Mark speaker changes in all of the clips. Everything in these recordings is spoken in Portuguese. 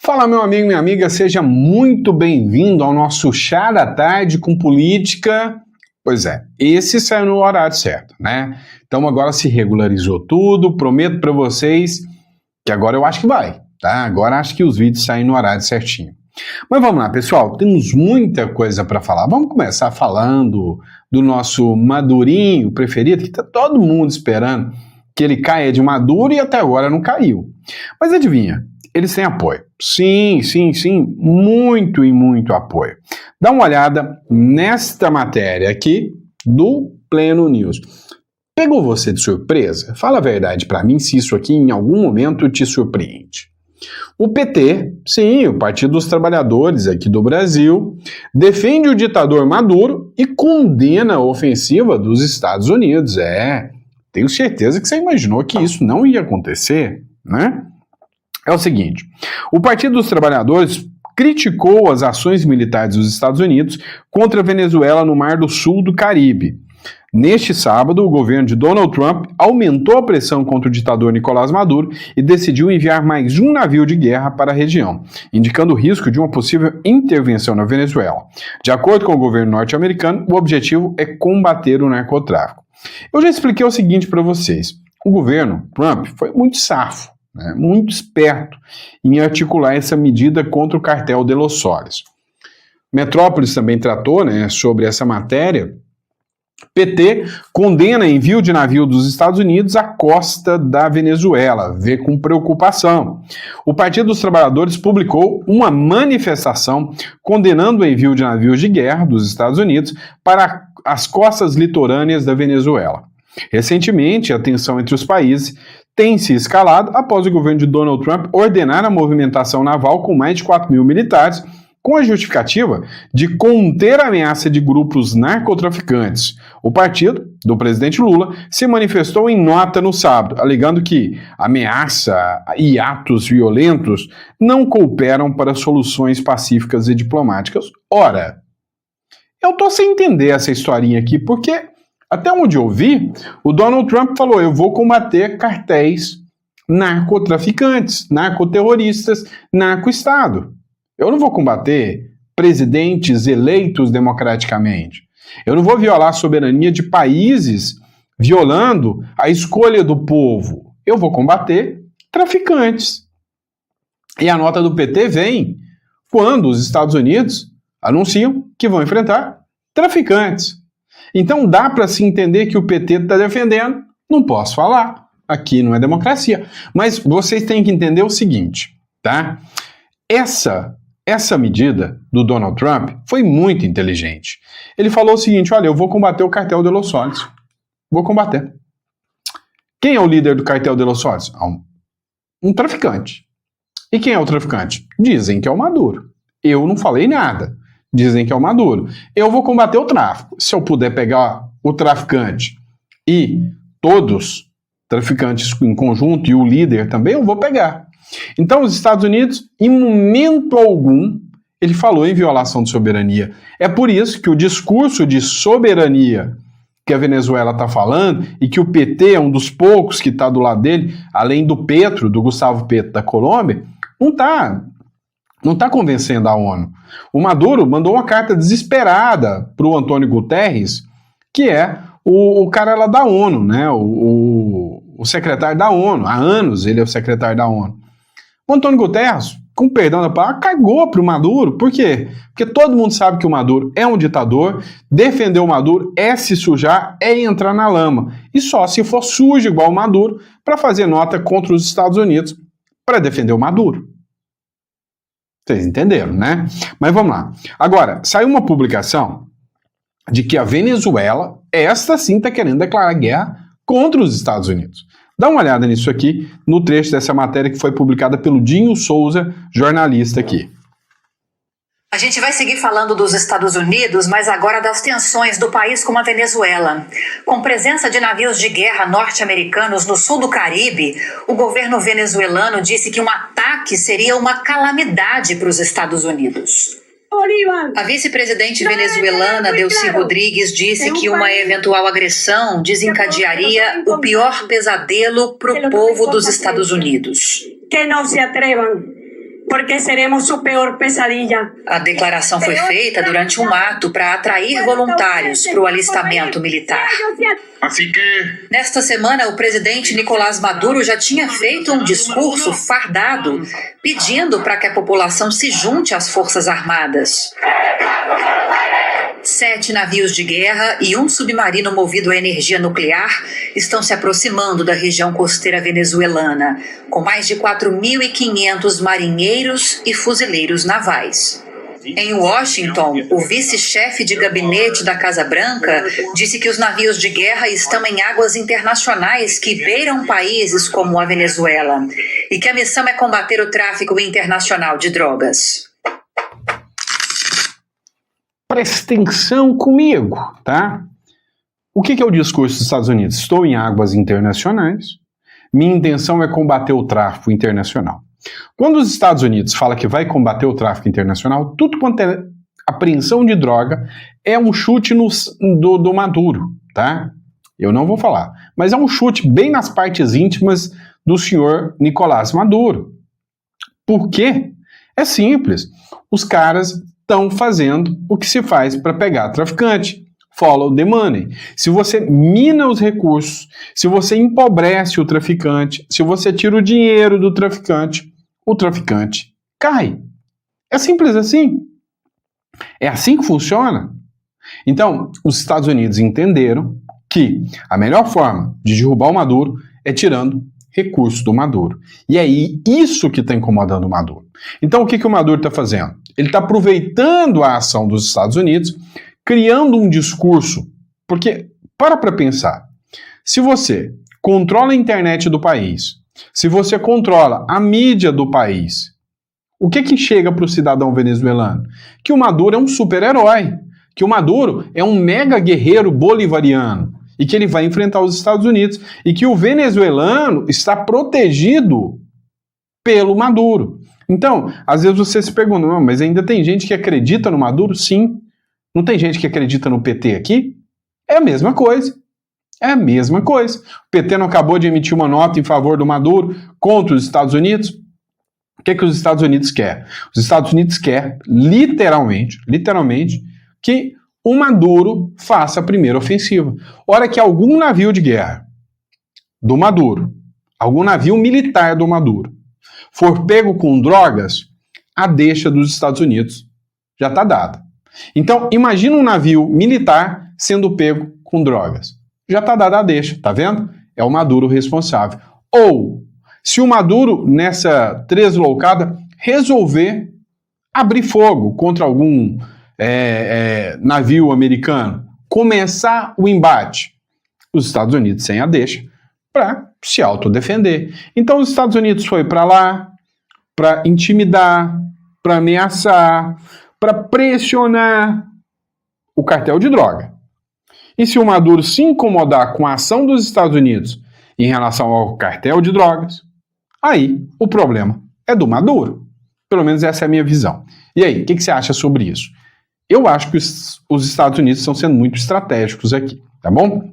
Speaker 1: Fala, meu amigo, minha amiga, seja muito bem-vindo ao nosso Chá da Tarde com Política. Pois é, esse saiu no horário certo, né? Então agora se regularizou tudo, prometo para vocês que agora eu acho que vai, tá? Agora acho que os vídeos saem no horário certinho. Mas vamos lá, pessoal, temos muita coisa para falar. Vamos começar falando do nosso Madurinho preferido, que tá todo mundo esperando que ele caia de Maduro e até agora não caiu. Mas adivinha? Eles têm apoio. Sim, muito e muito apoio. Dá uma olhada nesta matéria aqui do Pleno News. Pegou você de surpresa? Fala a verdade para mim se isso aqui em algum momento te surpreende. O PT, sim, o Partido dos Trabalhadores aqui do Brasil, defende o ditador Maduro e condena a ofensiva dos Estados Unidos. Tenho certeza que você imaginou que isso não ia acontecer, né? É o seguinte, o Partido dos Trabalhadores criticou as ações militares dos Estados Unidos contra a Venezuela no Mar do Sul do Caribe. Neste sábado, o governo de Donald Trump aumentou a pressão contra o ditador Nicolás Maduro e decidiu enviar mais um navio de guerra para a região, indicando o risco de uma possível intervenção na Venezuela. De acordo com o governo norte-americano, o objetivo é combater o narcotráfico. Eu já expliquei o seguinte para vocês. O governo Trump foi muito safo, muito esperto em articular essa medida contra o cartel de Los Soles. Metrópolis também tratou sobre essa matéria. PT condena envio de navio dos Estados Unidos à costa da Venezuela, vê com preocupação. O Partido dos Trabalhadores publicou uma manifestação condenando o envio de navios de guerra dos Estados Unidos para as costas litorâneas da Venezuela. Recentemente, a tensão entre os países tem se escalado após o governo de Donald Trump ordenar a movimentação naval com mais de 4 mil militares, com a justificativa de conter a ameaça de grupos narcotraficantes. O partido do presidente Lula se manifestou em nota no sábado, alegando que ameaça e atos violentos não cooperam para soluções pacíficas e diplomáticas. Ora, eu tô sem entender essa historinha aqui, porque até onde eu vi, o Donald Trump falou, eu vou combater cartéis narcotraficantes, narcoterroristas, narcoestado. Eu não vou combater presidentes eleitos democraticamente. Eu não vou violar a soberania de países violando a escolha do povo. Eu vou combater traficantes. E a nota do PT vem quando os Estados Unidos anunciam que vão enfrentar traficantes. Então dá para se entender que o PT está defendendo. Não posso falar. Aqui não é democracia. Mas vocês têm que entender o seguinte, tá? Essa medida do Donald Trump foi muito inteligente. Ele falou o seguinte, olha, eu vou combater o cartel de Los Soles. Vou combater. Quem é o líder do cartel de Los Soles? Um traficante. E quem é o traficante? Dizem que é o Maduro. Eu não falei nada. Dizem que é o Maduro. Eu vou combater o tráfico. Se eu puder pegar o traficante e todos traficantes em conjunto e o líder também, eu vou pegar. Então, os Estados Unidos, em momento algum, ele falou em violação de soberania. É por isso que o discurso de soberania que a Venezuela está falando e que o PT é um dos poucos que está do lado dele, além do Petro, do Gustavo Petro da Colômbia, não está convencendo a ONU. O Maduro mandou uma carta desesperada para o Antônio Guterres, que é o cara lá da ONU, né? O secretário da ONU. Há anos ele é o secretário da ONU. O Antônio Guterres, com perdão da palavra, cagou para o Maduro. Por quê? Porque todo mundo sabe que o Maduro é um ditador, defender o Maduro é se sujar, é entrar na lama. E só se for sujo igual o Maduro para fazer nota contra os Estados Unidos para defender o Maduro. Vocês entenderam, né? Mas vamos lá. Agora, saiu uma publicação de que a Venezuela, esta sim está querendo declarar guerra contra os Estados Unidos. Dá uma olhada nisso aqui, no trecho dessa matéria que foi publicada pelo Dinho Souza, jornalista aqui.
Speaker 2: A gente vai seguir falando dos Estados Unidos, mas agora das tensões do país com a Venezuela. Com presença de navios de guerra norte-americanos no sul do Caribe, o governo venezuelano disse que um ataque seria uma calamidade para os Estados Unidos. A vice-presidente venezuelana Delcy Rodrigues disse que uma eventual agressão desencadearia o pior pesadelo para o povo dos Estados Unidos.
Speaker 3: Que não se atrevam. porque seremos su peor pesadilla.
Speaker 2: A declaração foi feita durante um ato para atrair voluntários para o alistamento militar.
Speaker 4: Así que
Speaker 2: Nesta semana, o presidente Nicolás Maduro já tinha feito um discurso fardado, pedindo para que a população se junte às Forças Armadas. 7 navios de guerra e um submarino movido a energia nuclear estão se aproximando da região costeira venezuelana, com mais de 4.500 marinheiros e fuzileiros navais. Em Washington, o vice-chefe de gabinete da Casa Branca disse que os navios de guerra estão em águas internacionais que beiram países como a Venezuela e que a missão é combater o tráfico internacional de drogas.
Speaker 1: Presta atenção comigo, tá? O que é o discurso dos Estados Unidos? Estou em águas internacionais, minha intenção é combater o tráfico internacional. Quando os Estados Unidos falam que vai combater o tráfico internacional, tudo quanto é apreensão de droga é um chute do Maduro, tá? Eu não vou falar, mas é um chute bem nas partes íntimas do senhor Nicolás Maduro. Por quê? É simples. Os caras estão fazendo o que se faz para pegar traficante. Follow the money. Se você mina os recursos, se você empobrece o traficante, se você tira o dinheiro do traficante, o traficante cai. É simples assim. É assim que funciona. Então, os Estados Unidos entenderam que a melhor forma de derrubar o Maduro é tirando recursos do Maduro. E é isso que está incomodando o Maduro. Então, o que o Maduro está fazendo? Ele está aproveitando a ação dos Estados Unidos, criando um discurso. Porque, para pensar, se você controla a internet do país, se você controla a mídia do país, o que chega para o cidadão venezuelano? Que o Maduro é um super-herói, que o Maduro é um mega guerreiro bolivariano, e que ele vai enfrentar os Estados Unidos, e que o venezuelano está protegido pelo Maduro. Então, às vezes você se pergunta, não, mas ainda tem gente que acredita no Maduro? Sim. Não tem gente que acredita no PT aqui? É a mesma coisa. É a mesma coisa. O PT não acabou de emitir uma nota em favor do Maduro contra os Estados Unidos? O que os Estados Unidos querem? Os Estados Unidos querem, literalmente, que o Maduro faça a primeira ofensiva. Hora que algum navio de guerra do Maduro, algum navio militar do Maduro, for pego com drogas, a deixa dos Estados Unidos já está dada. Então, imagina um navio militar sendo pego com drogas. Já está dada a deixa, tá vendo? É o Maduro responsável. Ou, se o Maduro, nessa tresloucada, resolver abrir fogo contra algum navio americano, começar o embate, os Estados Unidos sem a deixa para se autodefender. Então, os Estados Unidos foi para lá para intimidar, para ameaçar, para pressionar o cartel de droga. E se o Maduro se incomodar com a ação dos Estados Unidos em relação ao cartel de drogas, aí o problema é do Maduro. Pelo menos essa é a minha visão. E aí, o que você acha sobre isso? Eu acho que os Estados Unidos estão sendo muito estratégicos aqui, tá bom?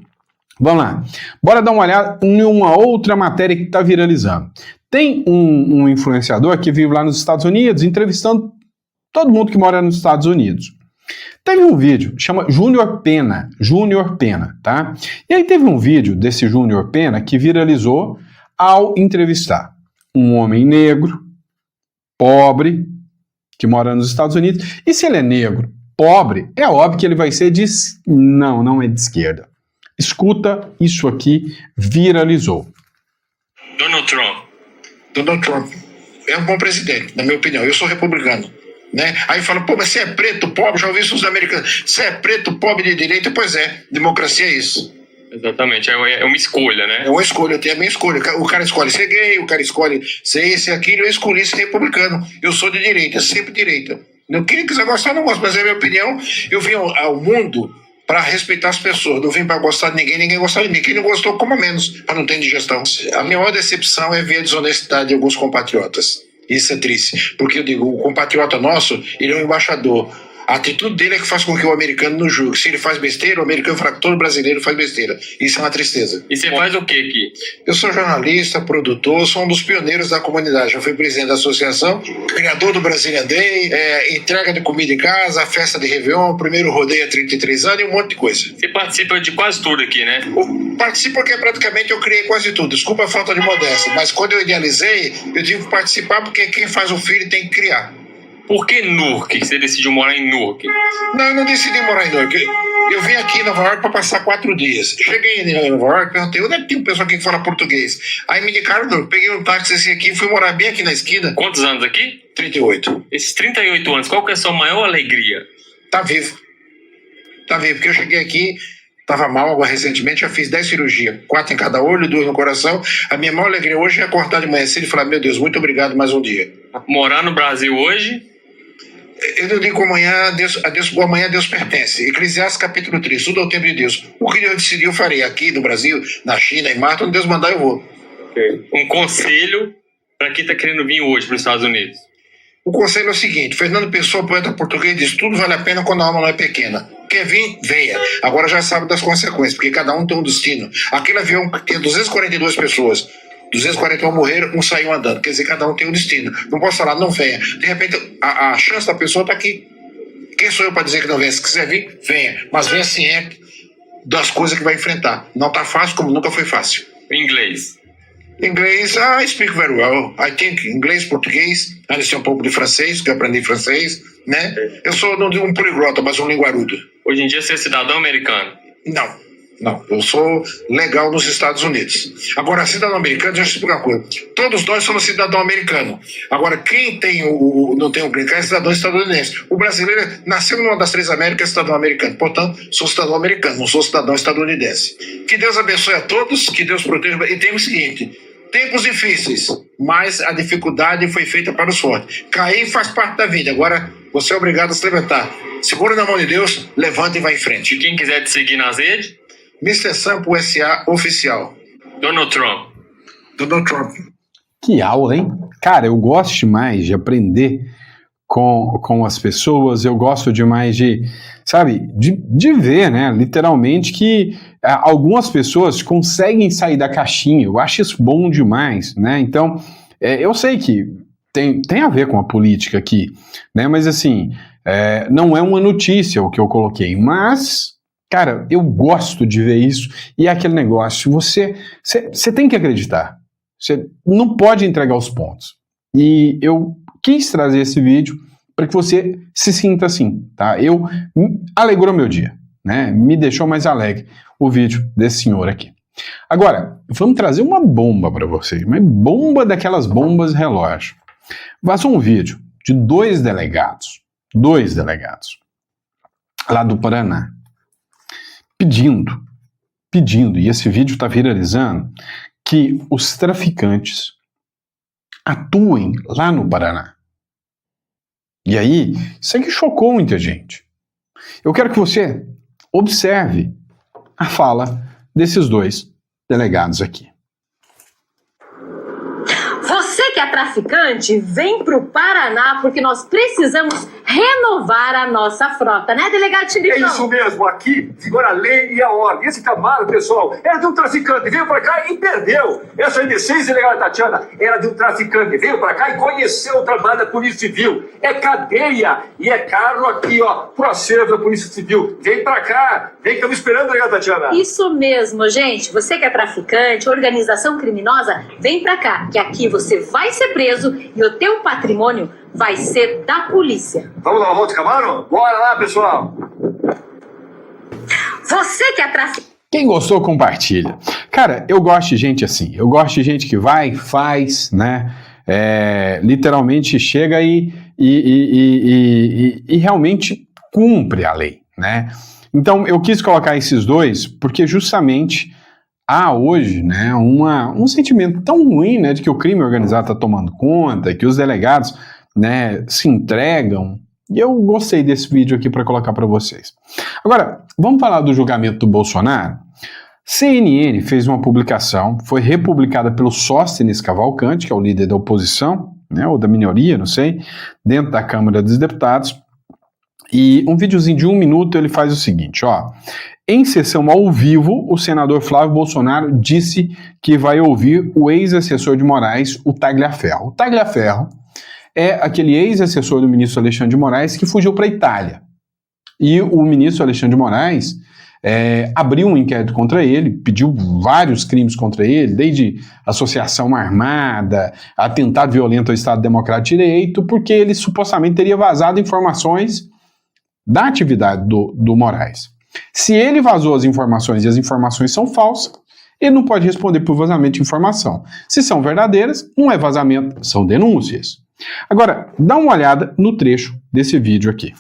Speaker 1: Vamos lá. Bora dar uma olhada em uma outra matéria que está viralizando. Tem um influenciador que vive lá nos Estados Unidos entrevistando todo mundo que mora nos Estados Unidos. Teve um vídeo, chama Júnior Pena, tá? E aí teve um vídeo desse Júnior Pena que viralizou ao entrevistar um homem negro, pobre, que mora nos Estados Unidos. E se ele é negro, pobre, é óbvio que ele vai ser de... Não é de esquerda. Escuta, isso aqui viralizou.
Speaker 4: Donald Trump é um bom presidente, na minha opinião. Eu sou republicano, né? Aí fala, pô, mas você é preto, pobre, já ouvi isso dos americanos. Você é preto, pobre de direita? Pois é, democracia é isso.
Speaker 5: Exatamente, é uma escolha, né?
Speaker 4: É uma escolha, eu tenho a minha escolha. O cara escolhe ser gay, o cara escolhe ser esse e aquilo, eu escolhi ser republicano. Eu sou de direita, sempre direita. Quem quiser gostar, não gosta, mas é a minha opinião. Eu vim ao mundo para respeitar as pessoas. Não vim para gostar de ninguém gostar de mim. Quem não gostou, coma menos, para não ter indigestão. A minha maior decepção é ver a desonestidade de alguns compatriotas. Isso é triste, porque eu digo, o compatriota nosso, ele é um embaixador. A atitude dele é que faz com que o americano não julgue. Se ele faz besteira, o americano fala que todo brasileiro faz besteira. Isso é uma tristeza.
Speaker 5: E você faz o que aqui?
Speaker 4: Eu sou jornalista, produtor, sou um dos pioneiros da comunidade. Já fui presidente da associação, criador do Brazilian Day, entrega de comida em casa, festa de Réveillon, primeiro rodeio há 33 anos e um monte de coisa.
Speaker 5: Você participa de quase tudo aqui, né?
Speaker 4: Eu participo porque praticamente eu criei quase tudo. Desculpa a falta de modéstia, mas quando eu idealizei, eu tive que participar porque quem faz o filho tem que criar.
Speaker 5: Por que Newark? Você decidiu morar em Newark?
Speaker 4: Não, eu não decidi morar em Newark. Eu vim aqui em Nova York para passar 4 dias. Cheguei em Nova York, perguntei, onde é que tem um pessoal aqui que fala português? Aí me indicaram, peguei um táxi assim aqui e fui morar bem aqui na esquina.
Speaker 5: Quantos anos aqui?
Speaker 4: 38.
Speaker 5: Esses 38 anos, qual que é a sua maior alegria?
Speaker 4: Tá vivo. Tá vivo, porque eu cheguei aqui, tava mal agora recentemente, já fiz 10 cirurgias, 4 em cada olho, 2 no coração. A minha maior alegria hoje é acordar de manhã cedo e falar, meu Deus, muito obrigado mais um dia.
Speaker 5: Morar no Brasil hoje?
Speaker 4: Eu não digo amanhã Deus pertence. Eclesiastes capítulo 3, tudo ao tempo de Deus. O que Deus decidiu eu farei aqui no Brasil, na China, em Marte, onde Deus mandar eu vou.
Speaker 5: Um conselho para quem está querendo vir hoje para os Estados Unidos.
Speaker 4: O conselho é o seguinte, Fernando Pessoa, poeta português, diz, tudo vale a pena quando a alma não é pequena. Quer vir? Venha. Agora já sabe das consequências, porque cada um tem um destino. Aquele avião que tinha 242 pessoas, 241 morreram, um saiu andando. Quer dizer, cada um tem um destino. Não posso falar, não venha. De repente, a chance da pessoa está aqui. Quem sou eu para dizer que não venha? Se quiser vir, venha. Mas venha ciente das coisas que vai enfrentar. Não está fácil, como nunca foi fácil.
Speaker 5: Inglês.
Speaker 4: Inglês, I speak very well. I think inglês, português, ainda sei um pouco de francês, que eu aprendi francês, né? Eu sou não digo um poliglota, mas um linguarudo.
Speaker 5: Hoje em dia você é cidadão americano?
Speaker 4: Não, eu sou legal nos Estados Unidos. Agora, cidadão americano, deixa eu explicar uma coisa. Todos nós somos cidadão americano. Agora, quem tem não tem o green card é cidadão estadunidense. O brasileiro nasceu numa das 3 Américas, é cidadão americano. Portanto, sou cidadão americano, não sou cidadão estadunidense. Que Deus abençoe a todos, que Deus proteja. E tem o seguinte, tempos difíceis, mas a dificuldade foi feita para os fortes. Cair faz parte da vida. Agora, você é obrigado a se levantar. Segura na mão de Deus, levanta e vai em frente.
Speaker 5: E quem quiser te seguir nas redes?
Speaker 4: Mr. Sampo SA Oficial.
Speaker 5: Donald Trump.
Speaker 1: Que aula, hein? Cara, eu gosto demais de aprender com as pessoas, eu gosto demais de, sabe, de ver, né, literalmente que algumas pessoas conseguem sair da caixinha, eu acho isso bom demais, né, então, eu sei que tem a ver com a política aqui, né, mas assim, não é uma notícia o que eu coloquei, mas... Cara, eu gosto de ver isso, e é aquele negócio, você tem que acreditar, você não pode entregar os pontos, e eu quis trazer esse vídeo para que você se sinta assim, tá? Alegrou meu dia, né? Me deixou mais alegre o vídeo desse senhor aqui. Agora, vamos trazer uma bomba para vocês, uma bomba daquelas bombas relógio. Vazou um vídeo de 2 delegados, lá do Paraná, pedindo, e esse vídeo está viralizando, que os traficantes atuem lá no Paraná. E aí, isso aqui chocou muita gente. Eu quero que você observe a fala desses 2 delegados aqui.
Speaker 6: Você que é traficante, vem pro Paraná porque nós precisamos renovar a nossa frota, né, delegado Chilipão?
Speaker 7: É isso mesmo, aqui vigora a lei e a ordem. Esse Camaro, pessoal, era de um traficante, veio pra cá e perdeu. Essa ID6, delegada Tatiana, era de um traficante, veio pra cá e conheceu o trabalho da Polícia Civil. É cadeia e é caro aqui, ó, pro acervo da Polícia Civil. Vem pra cá, vem que estamos esperando, delegada Tatiana.
Speaker 6: Isso mesmo, gente. Você que é traficante, organização criminosa, vem pra cá, que aqui você vai ser preso e o teu patrimônio vai ser da polícia.
Speaker 7: Vamos dar uma volta de Camaro? Bora lá, pessoal.
Speaker 6: Você que é traficante.
Speaker 1: Quem gostou, compartilha. Cara, eu gosto de gente assim. Eu gosto de gente que vai, faz, né? Literalmente chega e realmente cumpre a lei, né? Então, eu quis colocar esses 2 porque justamente há hoje, né, um sentimento tão ruim, né, de que o crime organizado está tomando conta, que os delegados, né, se entregam, e eu gostei desse vídeo aqui para colocar para vocês. Agora, vamos falar do julgamento do Bolsonaro? CNN fez uma publicação, foi republicada pelo Sóstenes Cavalcante, que é o líder da oposição, né, ou da minoria, não sei, dentro da Câmara dos Deputados, E um videozinho de 1 minuto ele faz o seguinte, ó. Em sessão ao vivo, o senador Flávio Bolsonaro disse que vai ouvir o ex-assessor de Moraes, o Tagliaferro. O Tagliaferro é aquele ex-assessor do ministro Alexandre de Moraes que fugiu para a Itália. E o ministro Alexandre de Moraes abriu um inquérito contra ele, pediu vários crimes contra ele, desde associação armada, atentado violento ao Estado Democrático de Direito, porque ele supostamente teria vazado informações da atividade do Moraes. Se ele vazou as informações e as informações são falsas, ele não pode responder por vazamento de informação. Se são verdadeiras, não é vazamento, são denúncias. Agora, dá uma olhada no trecho desse vídeo aqui.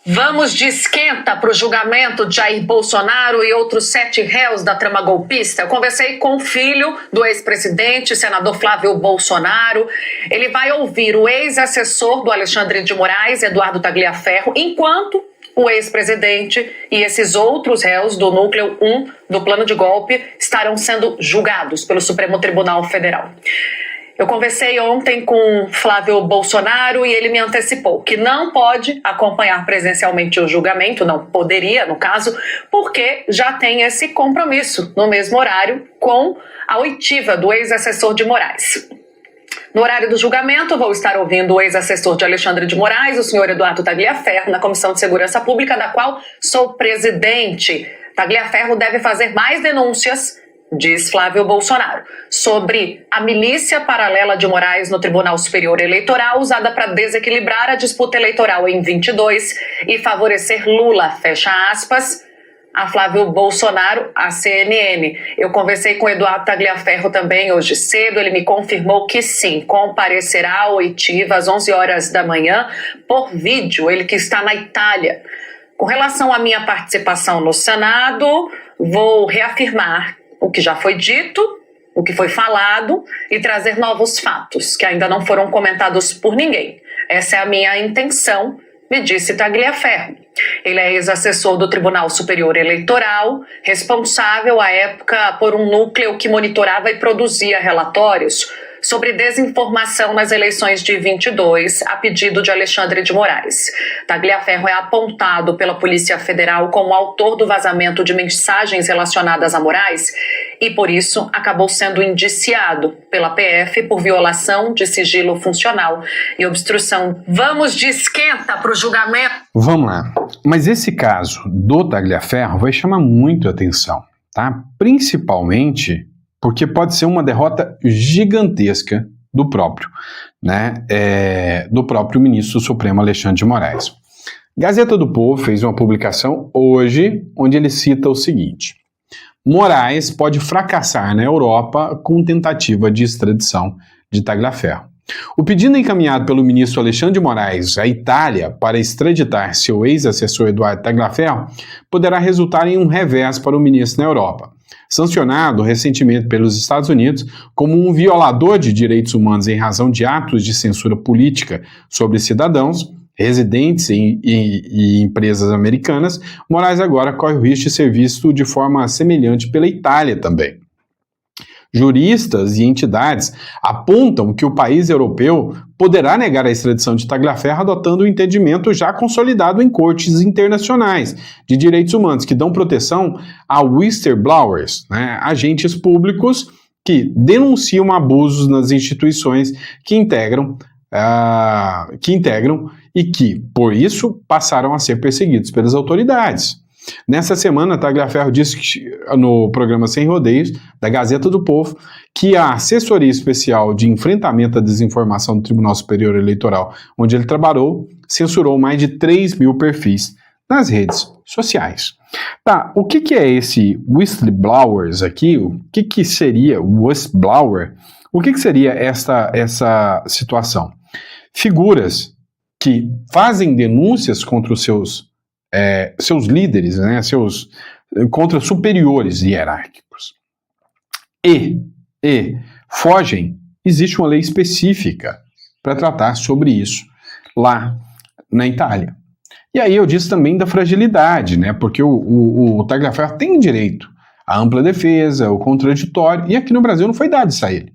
Speaker 2: Vamos de esquenta para o julgamento de Jair Bolsonaro e outros 7 réus da trama golpista. Eu conversei com o filho do ex-presidente, senador Flávio Bolsonaro. Ele vai ouvir o ex-assessor do Alexandre de Moraes, Eduardo Tagliaferro, enquanto o ex-presidente e esses outros réus do núcleo 1 do plano de golpe estarão sendo julgados pelo Supremo Tribunal Federal. Eu conversei ontem com Flávio Bolsonaro e ele me antecipou que não pode acompanhar presencialmente o julgamento, não poderia, no caso, porque já tem esse compromisso no mesmo horário com a oitiva do ex-assessor de Moraes. No horário do julgamento, vou estar ouvindo o ex-assessor de Alexandre de Moraes, o senhor Eduardo Tagliaferro, na Comissão de Segurança Pública, da qual sou presidente. Tagliaferro deve fazer mais denúncias, diz Flávio Bolsonaro, sobre a milícia paralela de Moraes no Tribunal Superior Eleitoral, usada para desequilibrar a disputa eleitoral em 22 e favorecer Lula, fecha aspas, a Flávio Bolsonaro, a CNN. Eu conversei com o Eduardo Tagliaferro também hoje cedo, ele me confirmou que sim, comparecerá à oitiva às 11 horas da manhã por vídeo, ele que está na Itália. Com relação à minha participação no Senado, vou reafirmar o que já foi dito, o que foi falado e trazer novos fatos que ainda não foram comentados por ninguém. Essa é a minha intenção, me disse Tagliaferro. Ele é ex-assessor do Tribunal Superior Eleitoral, responsável à época por um núcleo que monitorava e produzia relatórios sobre desinformação nas eleições de 22, a pedido de Alexandre de Moraes. Tagliaferro é apontado pela Polícia Federal como autor do vazamento de mensagens relacionadas a Moraes e, por isso, acabou sendo indiciado pela PF por violação de sigilo funcional e obstrução. Vamos de esquenta para o julgamento.
Speaker 1: Vamos lá. Mas esse caso do Tagliaferro vai chamar muito a atenção, tá? Principalmente porque pode ser uma derrota gigantesca do próprio ministro Supremo Alexandre de Moraes. Gazeta do Povo fez uma publicação hoje onde ele cita o seguinte: Moraes pode fracassar na Europa com tentativa de extradição de Tagliaferro. O pedido encaminhado pelo ministro Alexandre de Moraes à Itália para extraditar seu ex-assessor Eduardo Tagliaferro poderá resultar em um revés para o ministro na Europa. Sancionado recentemente pelos Estados Unidos como um violador de direitos humanos em razão de atos de censura política sobre cidadãos, residentes e empresas americanas, Moraes agora corre o risco de ser visto de forma semelhante pela Itália também. Juristas e entidades apontam que o país europeu poderá negar a extradição de Tagliaferro adotando um entendimento já consolidado em cortes internacionais de direitos humanos que dão proteção a whistleblowers, agentes públicos que denunciam abusos nas instituições que integram e que, por isso, passaram a ser perseguidos pelas autoridades. Nessa semana, Tagliaferro disse no programa Sem Rodeios, da Gazeta do Povo, que a Assessoria Especial de Enfrentamento à Desinformação do Tribunal Superior Eleitoral, onde ele trabalhou, censurou mais de 3 mil perfis nas redes sociais. Tá, o que é esse whistleblowers aqui? O que seria whistleblower? O que seria essa situação? Figuras que fazem denúncias contra os seus líderes, contra superiores hierárquicos. E fogem, existe uma lei específica para tratar sobre isso lá na Itália. E aí eu disse também da fragilidade, porque o Tagliaferro tem direito à ampla defesa, ao contraditório, e aqui no Brasil não foi dado isso a ele.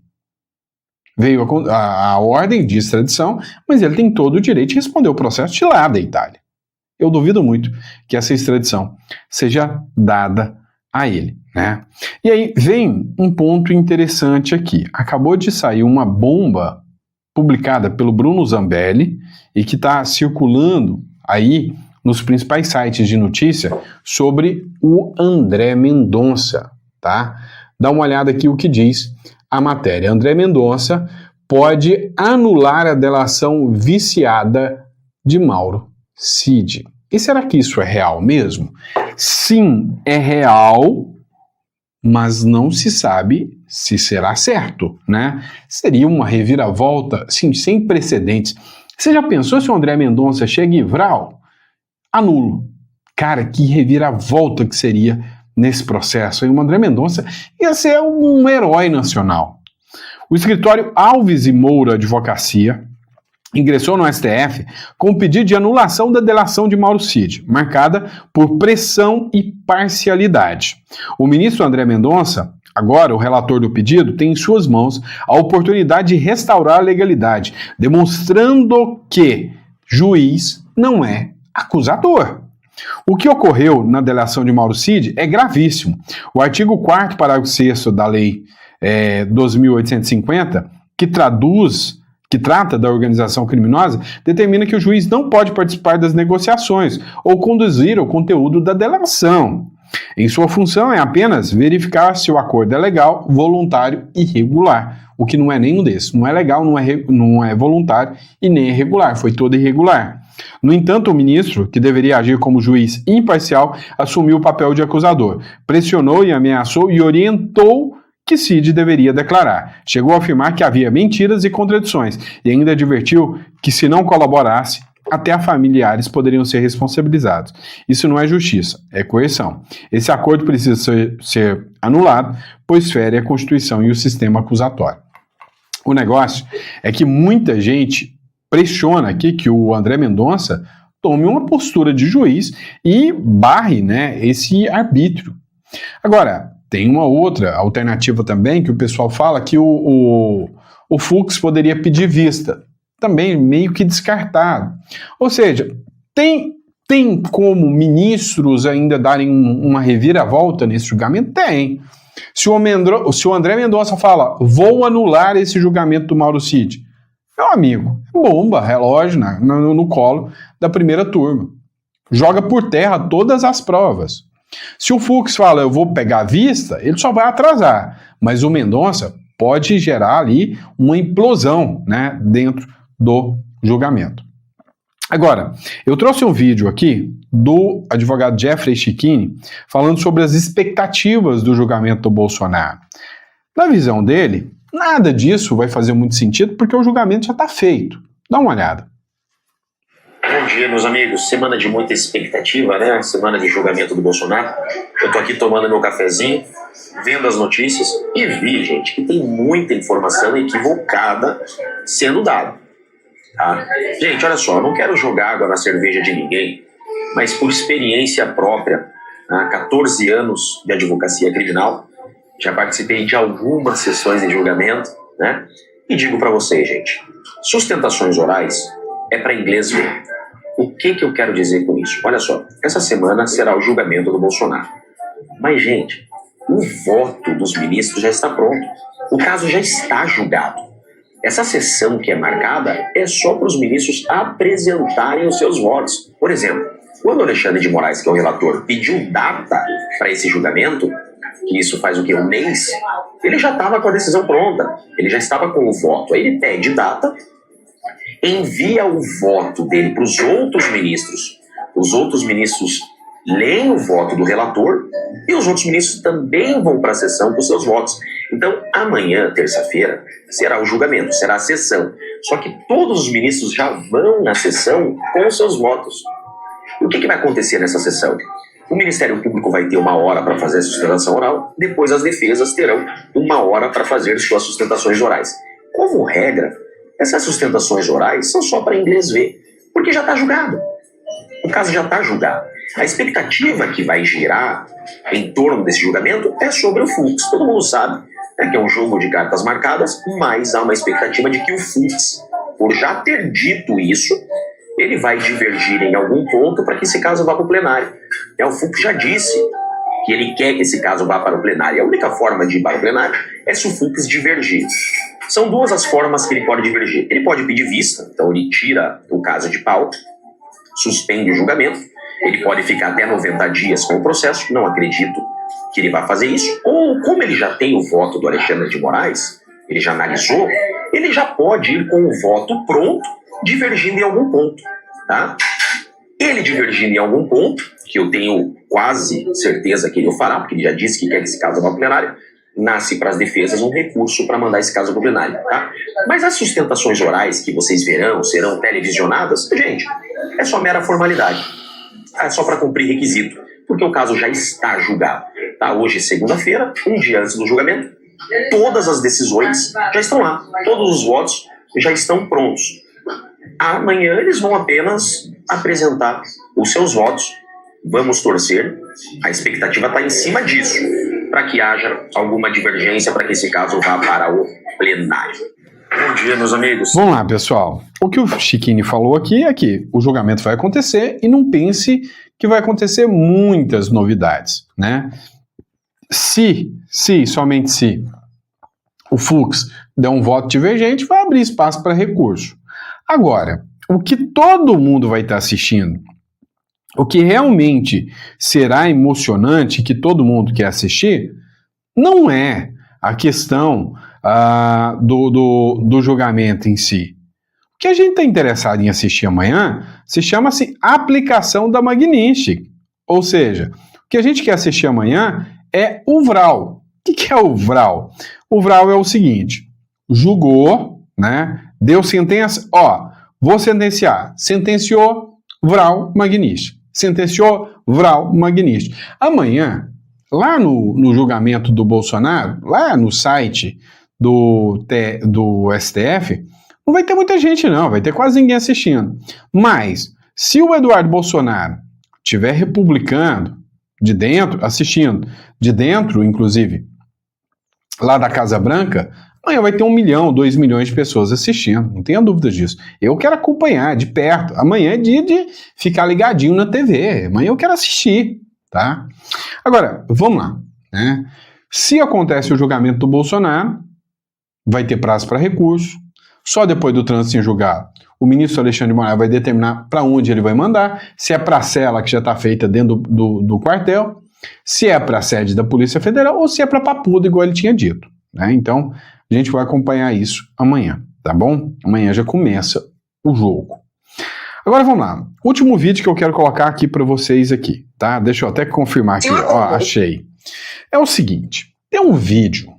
Speaker 1: veio a ordem de extradição, mas ele tem todo o direito de responder o processo de lá da Itália. Eu duvido muito que essa extradição seja dada a ele, né? E aí vem um ponto interessante aqui. Acabou de sair uma bomba publicada pelo Bruno Zambelli e que está circulando aí nos principais sites de notícia sobre o André Mendonça, tá? Dá uma olhada aqui o que diz a matéria. André Mendonça pode anular a delação viciada de Mauro Cid. E será que isso é real mesmo? Sim, é real, mas não se sabe se será certo, né? Seria uma reviravolta, sim, sem precedentes. Você já pensou se o André Mendonça chega e vral? Anulo. Cara, que reviravolta que seria nesse processo. E o André Mendonça ia ser um herói nacional. O escritório Alves e Moura Advocacia ingressou no STF com o pedido de anulação da delação de Mauro Cid, marcada por pressão e parcialidade. O ministro André Mendonça, agora o relator do pedido, tem em suas mãos a oportunidade de restaurar a legalidade, demonstrando que juiz não é acusador. O que ocorreu na delação de Mauro Cid é gravíssimo. O artigo 4º, parágrafo 6º da Lei 2.850, que trata da organização criminosa, determina que o juiz não pode participar das negociações ou conduzir o conteúdo da delação. Em sua função é apenas verificar se o acordo é legal, voluntário e regular. O que não é nenhum desses. Não é legal, não é voluntário e nem é regular. Foi todo irregular. No entanto, o ministro, que deveria agir como juiz imparcial, assumiu o papel de acusador. Pressionou e ameaçou e orientou que Cid deveria declarar. Chegou a afirmar que havia mentiras e contradições e ainda advertiu que, se não colaborasse, até familiares poderiam ser responsabilizados. Isso não é justiça, é coerção. Esse acordo precisa ser anulado, pois fere a Constituição e o sistema acusatório. O negócio é que muita gente pressiona aqui que o André Mendonça tome uma postura de juiz e barre, né, esse arbítrio. Agora, tem uma outra alternativa também, que o pessoal fala que o Fux poderia pedir vista. Também meio que descartado. Ou seja, tem como ministros ainda darem uma reviravolta nesse julgamento? Tem. Se o André Mendonça fala, vou anular esse julgamento do Mauro Cid, meu amigo, bomba, relógio no colo da primeira turma. Joga por terra todas as provas. Se o Fux fala, eu vou pegar a vista, ele só vai atrasar. Mas o Mendonça pode gerar ali uma implosão, né, dentro do julgamento. Agora, eu trouxe um vídeo aqui do advogado Jeffrey Chicchini falando sobre as expectativas do julgamento do Bolsonaro. Na visão dele, nada disso vai fazer muito sentido porque o julgamento já está feito. Dá uma olhada.
Speaker 8: Bom dia, meus amigos. Semana de muita expectativa, né? Semana de julgamento do Bolsonaro. Eu tô aqui tomando meu cafezinho, vendo as notícias e vi, gente, que tem muita informação equivocada sendo dada. Tá? Gente, olha só, eu não quero jogar água na cerveja de ninguém, mas por experiência própria, há 14 anos de advocacia criminal, já participei de algumas sessões de julgamento, né? E digo pra vocês, gente, sustentações orais é para inglês ver. O que eu quero dizer com isso? Olha só, essa semana será o julgamento do Bolsonaro. Mas, gente, o voto dos ministros já está pronto. O caso já está julgado. Essa sessão que é marcada é só para os ministros apresentarem os seus votos. Por exemplo, quando o Alexandre de Moraes, que é o relator, pediu data para esse julgamento, que isso faz o quê? Um mês, ele já estava com a decisão pronta. Ele já estava com o voto. Aí ele pede data, envia o voto dele para os outros ministros. Os outros ministros leem o voto do relator e os outros ministros também vão para a sessão com seus votos. Então, amanhã, terça-feira, será o julgamento, será a sessão. Só que todos os ministros já vão na sessão com os seus votos. E o que vai acontecer nessa sessão? O Ministério Público vai ter 1 hora para fazer a sustentação oral, depois as defesas terão 1 hora para fazer suas sustentações orais. Como regra, essas sustentações orais são só para inglês ver, porque já está julgado. O caso já está julgado. A expectativa que vai girar em torno desse julgamento é sobre o Fux. Todo mundo sabe né, que é um jogo de cartas marcadas, mas há uma expectativa de que o Fux, por já ter dito isso, ele vai divergir em algum ponto para que esse caso vá para o plenário. O Fux já disse que ele quer que esse caso vá para o plenário. A única forma de ir para o plenário é se o Fux divergir. São duas as formas que ele pode divergir. Ele pode pedir vista, então ele tira o caso de pauta, suspende o julgamento, ele pode ficar até 90 dias com o processo, não acredito que ele vá fazer isso, ou como ele já tem o voto do Alexandre de Moraes, ele já analisou, ele já pode ir com o voto pronto, divergindo em algum ponto, tá? Ele divergindo em algum ponto, que eu tenho quase certeza que ele o fará, porque ele já disse que quer que esse caso vá para o plenário, nasce para as defesas um recurso para mandar esse caso para o plenário, tá? Mas as sustentações orais que vocês verão, serão televisionadas, gente, é só mera formalidade. É só para cumprir requisito, porque o caso já está julgado, tá? Hoje, segunda-feira, um dia antes do julgamento, todas as decisões já estão lá, todos os votos já estão prontos. Amanhã eles vão apenas apresentar os seus votos. Vamos torcer, a expectativa está em cima disso, para que haja alguma divergência, para que esse caso vá para o plenário. Bom dia, meus amigos.
Speaker 1: Vamos lá, pessoal. O que o Chiquini falou aqui é que o julgamento vai acontecer e não pense que vai acontecer muitas novidades, né? Somente se o Fux der um voto divergente, vai abrir espaço para recurso. Agora, o que todo mundo vai estar assistindo, o que realmente será emocionante, que todo mundo quer assistir, não é a questão do julgamento em si. O que a gente está interessado em assistir amanhã se chama-se aplicação da Magnitsky. Ou seja, o que a gente quer assistir amanhã é o VRAU. O que é o VRAU? O VRAU é o seguinte, julgou, né, deu sentença, vou sentenciar, sentenciou, VRAU, Magnitsky. Sentenciou, VRAU, Magnitsky. Amanhã, lá no julgamento do Bolsonaro, lá no site do STF, não vai ter muita gente não, vai ter quase ninguém assistindo. Mas, se o Eduardo Bolsonaro estiver republicando de dentro, assistindo, de dentro, inclusive, lá da Casa Branca, amanhã vai ter 1 milhão, 2 milhões de pessoas assistindo, não tenha dúvida disso. Eu quero acompanhar de perto. Amanhã é dia de ficar ligadinho na TV. Amanhã eu quero assistir, tá? Agora, vamos lá, né? Se acontece o julgamento do Bolsonaro, vai ter prazo para recurso. Só depois do trânsito em julgado, o ministro Alexandre de Moraes vai determinar para onde ele vai mandar, se é para a cela que já está feita dentro do quartel, se é para a sede da Polícia Federal ou se é para Papuda, igual ele tinha dito, né? Então, a gente vai acompanhar isso amanhã, tá bom? Amanhã já começa o jogo. Agora vamos lá. Último vídeo que eu quero colocar aqui para vocês aqui, tá? Deixa eu até confirmar aqui. Achei. É o seguinte, tem um vídeo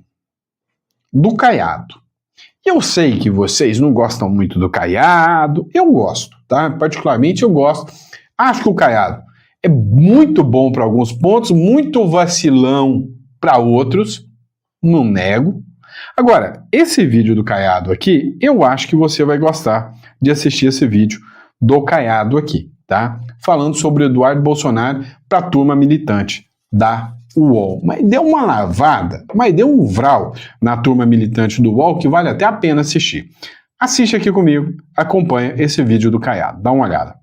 Speaker 1: do Caiado. Eu sei que vocês não gostam muito do Caiado, eu gosto, tá? Particularmente eu gosto. Acho que o Caiado é muito bom para alguns pontos, muito vacilão para outros, não nego. Agora, esse vídeo do Caiado aqui, eu acho que você vai gostar de assistir esse vídeo do Caiado aqui, tá? Falando sobre o Eduardo Bolsonaro para a turma militante da UOL. Mas deu uma lavada, mas deu um vral na turma militante do UOL que vale até a pena assistir. Assiste aqui comigo, acompanha esse vídeo do Caiado, dá uma olhada.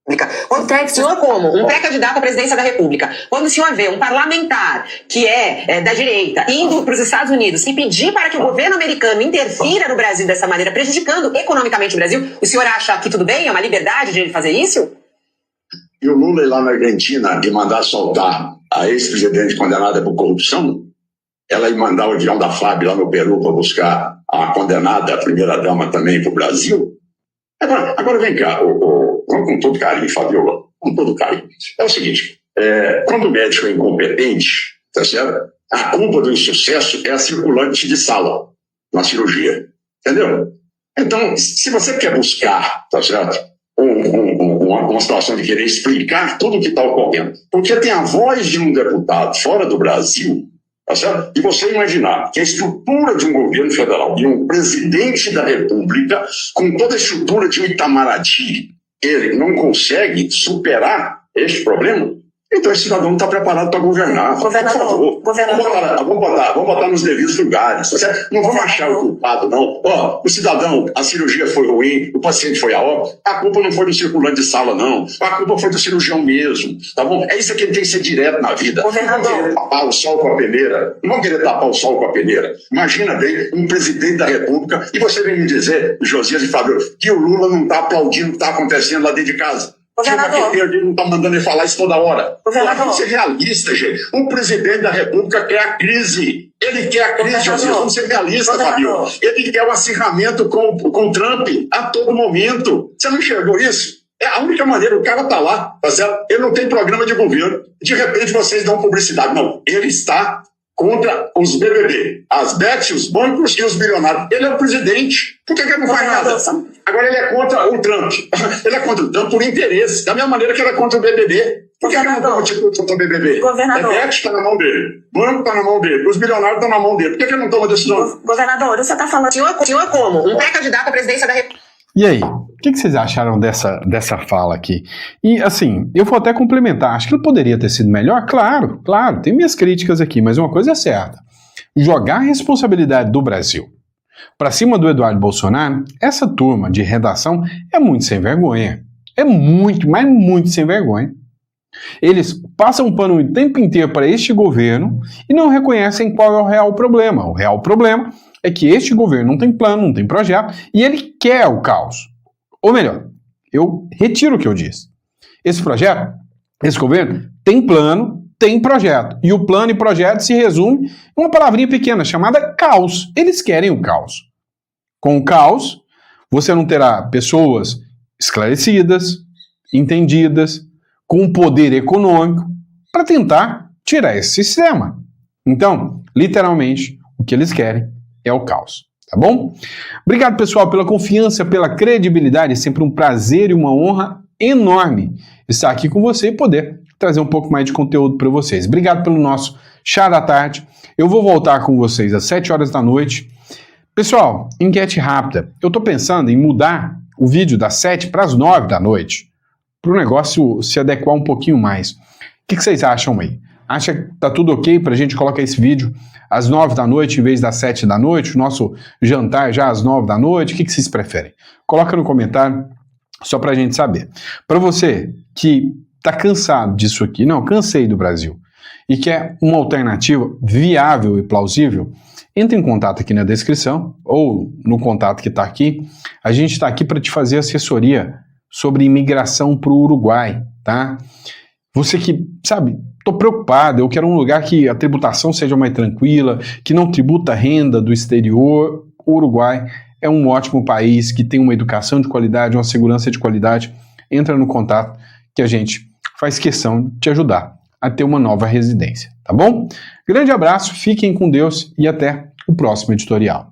Speaker 9: O senhor como um pré-candidato à presidência da República, quando o senhor vê um parlamentar que é da direita indo para os Estados Unidos e pedir para que o governo americano interfira no Brasil dessa maneira, prejudicando economicamente o Brasil, o senhor acha que tudo bem? É uma liberdade de ele fazer isso?
Speaker 10: E o Lula ir lá na Argentina de mandar soltar a ex-presidente condenada por corrupção, ela ir mandar o avião da FAB lá no Peru para buscar a condenada, a primeira-dama também para o Brasil. Agora vem cá, com todo carinho, Fabiola, com todo carinho. É o seguinte, quando o médico é incompetente, tá certo? A culpa do insucesso é a circulante de sala na cirurgia, entendeu? Então, se você quer buscar, tá certo? Uma situação de querer explicar tudo o que está ocorrendo, porque tem a voz de um deputado fora do Brasil, tá certo? E você imaginar que a estrutura de um governo federal e um presidente da República, com toda a estrutura de um Itamaraty, ele não consegue superar este problema, Então esse cidadão não está preparado para governar.
Speaker 9: Governador,
Speaker 10: por favor. Vamos botar nos devidos lugares. Tá certo? Não vamos achar o culpado, não. Ó, o cidadão, a cirurgia foi ruim, o paciente foi a óbito. A culpa não foi do circulante de sala, não. A culpa foi do cirurgião mesmo. Tá bom? É isso que ele tem que ser direto na vida.
Speaker 9: Governador.
Speaker 10: Não querer tapar o sol com a peneira. Não vamos querer tapar o sol com a peneira. Imagina bem um presidente da República e você vem me dizer, Josias e Fábio, que o Lula não está aplaudindo o que está acontecendo lá dentro de casa.
Speaker 9: Governador.
Speaker 10: Que ele não está mandando ele falar isso toda hora.
Speaker 9: Governador.
Speaker 10: Vamos ser realistas, gente. Um presidente da República quer a crise. Ele quer a crise, Josias. Vamos ser realistas, Fábio. Ele quer o acirramento com o Trump a todo momento. Você não enxergou isso? É a única maneira, o cara está lá, tá certo? Ele não tem programa de governo. De repente vocês dão publicidade. Não, ele está contra os BBB, as bets, os bancos e os bilionários. Ele é o presidente. Por que ele não faz nada? Agora ele é contra o Trump. Ele é contra o Trump por interesse. Da mesma maneira que ele é contra o BBB. Por que ele não toma atitude contra o BBB?
Speaker 9: Governador.
Speaker 10: A bet está na mão dele. O banco está na mão dele. Os bilionários estão na mão dele. Por que ele não toma decisão?
Speaker 9: Governador, você está falando... Senhor como? Um pré-candidato à presidência da República.
Speaker 1: E aí, o que vocês acharam dessa fala aqui? E assim, eu vou até complementar, acho que ele poderia ter sido melhor, claro, tem minhas críticas aqui, mas uma coisa é certa, jogar a responsabilidade do Brasil para cima do Eduardo Bolsonaro, essa turma de redação é muito sem vergonha, é muito, mas muito sem vergonha. Eles passam o pano o tempo inteiro para este governo e não reconhecem qual é o real problema. O real problema é que este governo não tem plano, não tem projeto, e ele quer o caos. Ou melhor, eu retiro o que eu disse. Esse projeto, esse governo, tem plano, tem projeto. E o plano e projeto se resume em uma palavrinha pequena chamada caos. Eles querem o caos. Com o caos, você não terá pessoas esclarecidas, entendidas, com poder econômico, para tentar tirar esse sistema. Então, literalmente, o que eles querem é o caos, tá bom? Obrigado, pessoal, pela confiança, pela credibilidade. É sempre um prazer e uma honra enorme estar aqui com você e poder trazer um pouco mais de conteúdo para vocês. Obrigado pelo nosso chá da tarde. Eu vou voltar com vocês às 7 horas da noite. Pessoal, enquete rápida. Eu estou pensando em mudar o vídeo das 7 para as 9 da noite, para o negócio se adequar um pouquinho mais. O que vocês acham aí? Acha que tá tudo ok para a gente colocar esse vídeo às 9 da noite em vez das 7 da noite? O nosso jantar já às 9 da noite? O que vocês preferem? Coloca no comentário, só para a gente saber. Para você que tá cansado disso aqui, não, cansei do Brasil, e quer uma alternativa viável e plausível, entre em contato aqui na descrição, ou no contato que está aqui. A gente está aqui para te fazer assessoria sobre imigração para o Uruguai, tá? Você que, sabe, estou preocupado, eu quero um lugar que a tributação seja mais tranquila, que não tributa renda do exterior. O Uruguai é um ótimo país, que tem uma educação de qualidade, uma segurança de qualidade. Entra no contato que a gente faz questão de te ajudar a ter uma nova residência, tá bom? Grande abraço, fiquem com Deus e até o próximo editorial.